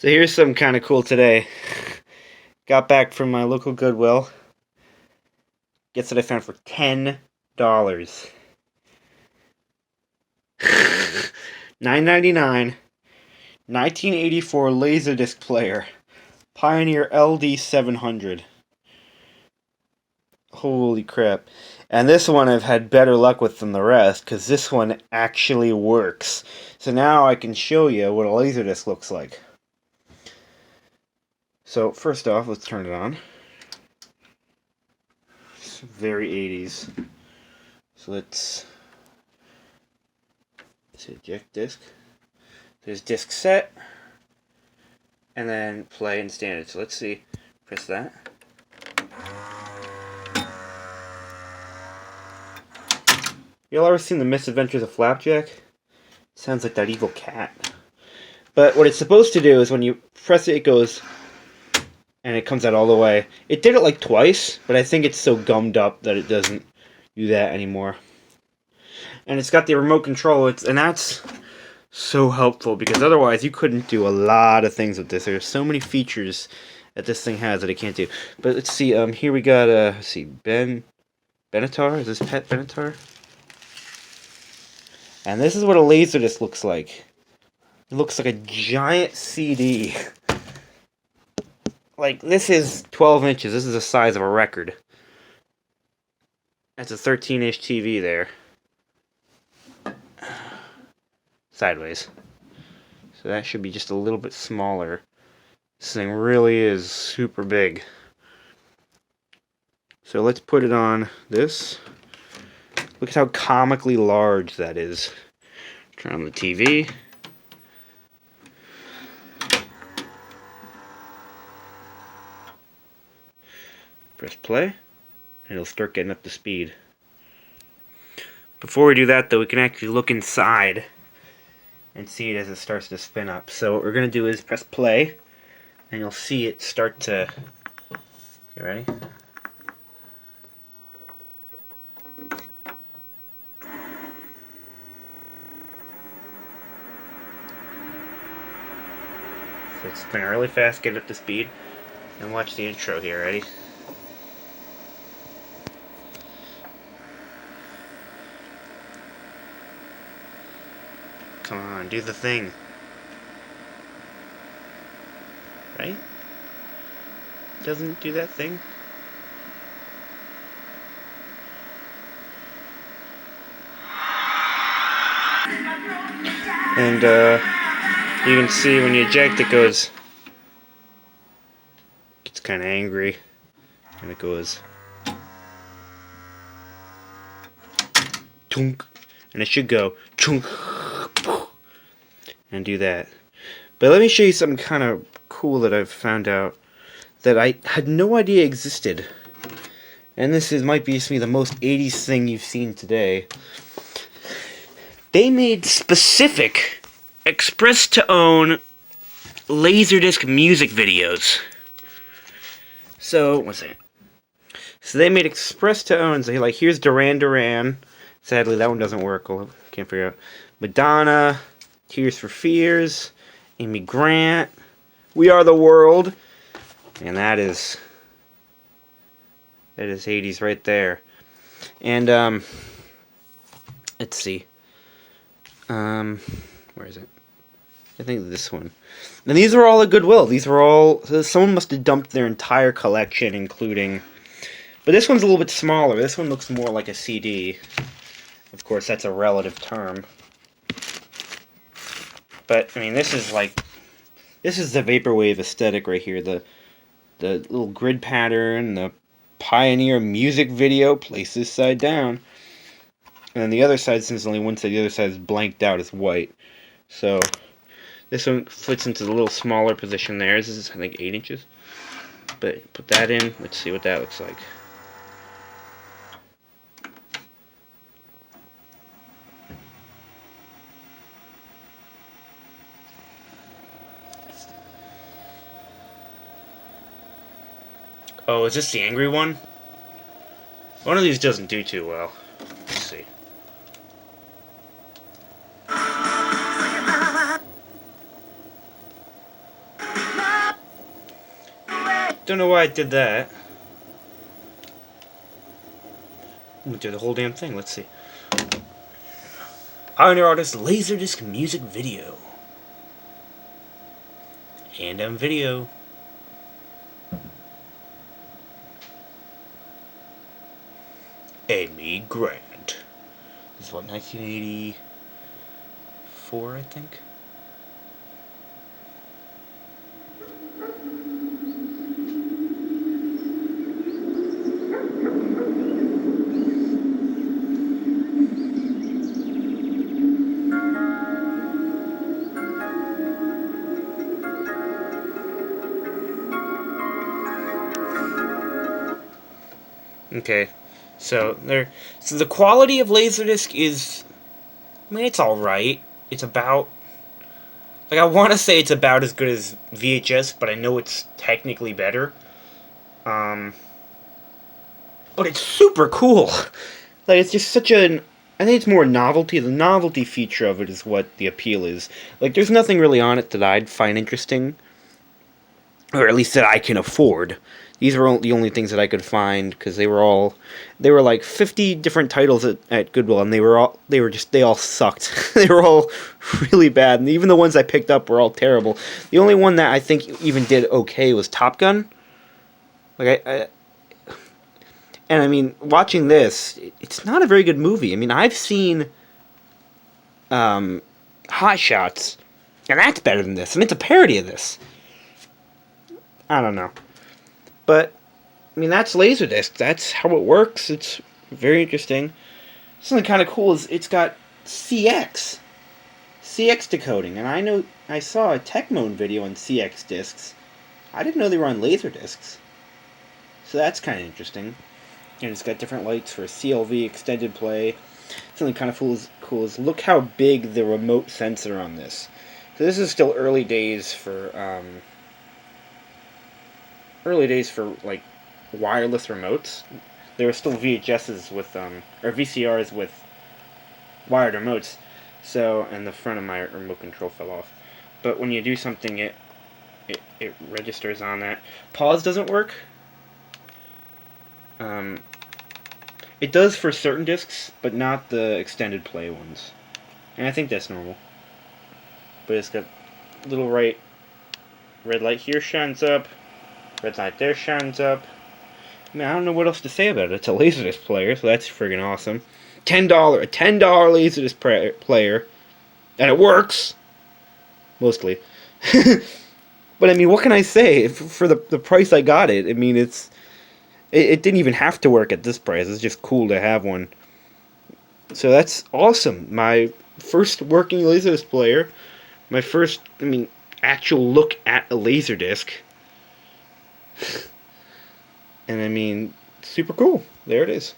So here's something kind of cool today. Got back from my local Goodwill. Guess what I found for $10. $9.99. 1984 laserdisc player. Pioneer LD-700. Holy crap. And this one I've had better luck with than the rest, because this one actually works. So now I can show you what a laserdisc looks like. So first off, let's turn it on. It's very 80s. So let's eject disc. There's disc set, and then play and standard. So let's see. Press that. Y'all ever seen The Misadventures of Flapjack? Sounds like that evil cat. But what it's supposed to do is when you press it, it goes, and it comes out all the way. It did it like twice, but I think it's so gummed up that it doesn't do that anymore. And it's got the remote control, and that's so helpful, because otherwise you couldn't do a lot of things with this. There's so many features that this thing has that it can't do. But let's see, here we got, let's see, Benatar? Is this Pet Benatar? And this is what a laserdisc looks like. It looks like a giant CD. Like, this is 12 inches. This is the size of a record. That's a 13-inch TV there. Sideways. So that should be just a little bit smaller. This thing really is super big. So let's put it on this. Look at how comically large that is. Turn on the TV. Press play, and it'll start getting up to speed. Before we do that, though, we can actually look inside and see it as it starts to spin up. So what we're going to do is press play, and you'll see it start to... Okay, ready? So it's spinning really fast, get up to speed, and watch the intro here, ready? Come on, do the thing. Right? Doesn't do that thing? And you can see when you eject it goes, gets kind of angry, and it goes tunk, and it should go chunk and do that. But let me show you something kind of cool that I've found out that I had no idea existed. And this might be the most 80s thing you've seen today. They made specific, express-to-own laserdisc music videos. So, what's that? So they made express-to-own. So like, here's Duran Duran. Sadly, that one doesn't work. I can't figure out. Madonna, Tears for Fears, Amy Grant, We Are the World, and that is 80s right there. And let's see. Where is it? I think this one. And these were all at Goodwill. These were all... So someone must have dumped their entire collection, including... But this one's a little bit smaller. This one looks more like a CD. Of course, that's a relative term. But, I mean, this is like... This is the vaporwave aesthetic right here. The little grid pattern, the Pioneer music video, place this side down. And then the other side, since there's only one side, the other side is blanked out as white. So, this one fits into the little smaller position there. This is, I think, 8 inches. But put that in. Let's see what that looks like. Oh, is this the angry one? One of these doesn't do too well. Let's see. Don't know why I did that. I'm gonna do the whole damn thing. Let's see. Pioneer Artist Laserdisc Music Video. And video. Amy Grant. This is what, 1984, I think? Okay, so the quality of Laserdisc is, I mean, it's alright. It's about, like, I want to say it's about as good as VHS, but I know it's technically better. But it's super cool. Like, it's just such an, I think it's more novelty. The novelty feature of it is what the appeal is. Like, there's nothing really on it that I'd find interesting, or at least that I can afford. These were the only things that I could find, because they were like 50 different titles at Goodwill, and they all sucked. They were all really bad, and even the ones I picked up were all terrible. The only one that I think even did okay was Top Gun. Like, and I mean, watching this, it's not a very good movie. I mean, I've seen Hot Shots, and that's better than this, and it's a parody of this. I don't know. But, I mean, that's Laserdisc. That's how it works. It's very interesting. Something kind of cool is it's got CX decoding. And I saw a Tecmone video on CX discs. I didn't know they were on Laserdiscs. So that's kind of interesting. And it's got different lights for CLV, extended play. Something kind of cool is look how big the remote sensor on this. So this is still early days for like wireless remotes. There were still VHSs with or VCRs with wired remotes. So, and the front of my remote control fell off. But when you do something, it registers on that. Pause doesn't work. It does for certain discs, but not the extended play ones. And I think that's normal. But it's got little red light here shines up. Red light there shines up. I mean, I don't know what else to say about it. It's a Laserdisc player, so that's friggin' awesome. A $10 Laserdisc player. And it works! Mostly. But I mean, what can I say? For the price I got it, I mean, it didn't even have to work at this price. It's just cool to have one. So that's awesome. My first working Laserdisc player. My first, I mean, actual look at a Laserdisc. And I mean, super cool. There it is.